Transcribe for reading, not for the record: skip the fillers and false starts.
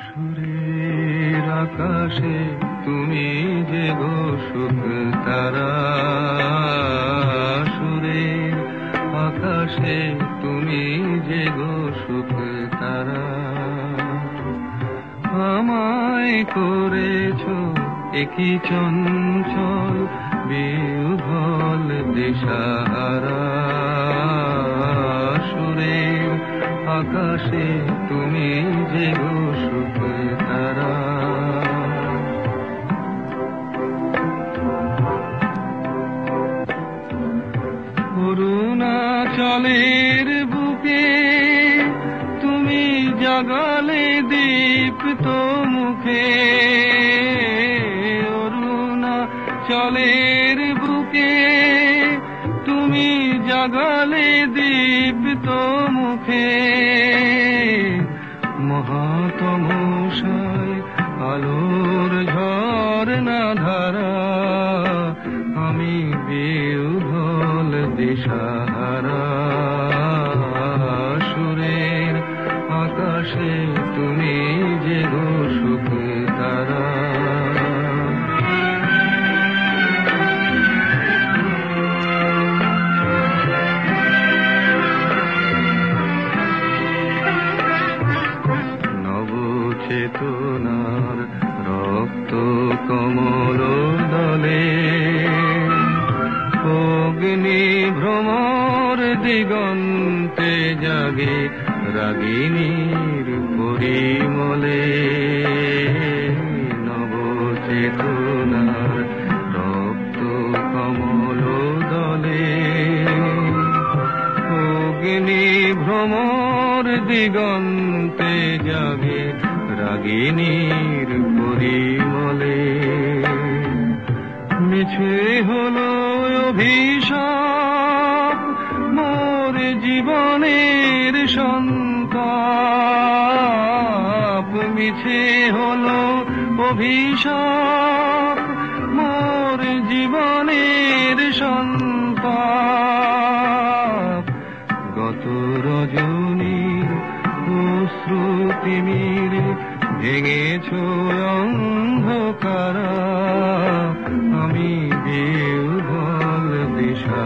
সুরের আকাশে তুমি যে গো সুখ তারা, সুরের আকাশে তুমি যে গো সুখ তারা। আমায় করেছ একই চঞ্চল বিহ্বল দিশাহারা, সুরের আকাশে তুমি যে গো সুখ তারা। অরুণাচলের বুকে তুমি জাগালে দীপ্ত মুখে, অরুণাচলের বুকে তুমি জাগালে দীপ্ত মুখে। মহাতমসায় আলোর ঝরনা ধারা, আমি বিহ্বল দিশাহারা, সুরের আকাশে তুমি যে গো সুখ তারা। নবচেতনার রক্ত কমল দলে, অগ্নি ভ্রমর দিগন্তে জাগে রাগিনীর পরিমলে। নবচেতনার রক্ত কমল দলে, অগ্নি ভ্রমর দিগন্তে জাগে রাগিনীর পরিমলে। মিছে হলো অভিশাপ মোর জীবনের সন্তাপ, মিছে হলো অভিশাপ মোর জীবনের সন্তাপ। গত রজনীর অশ্রুতিমির ভেঙেছ অন্ধকারা, আমি বিহ্বল দিশা।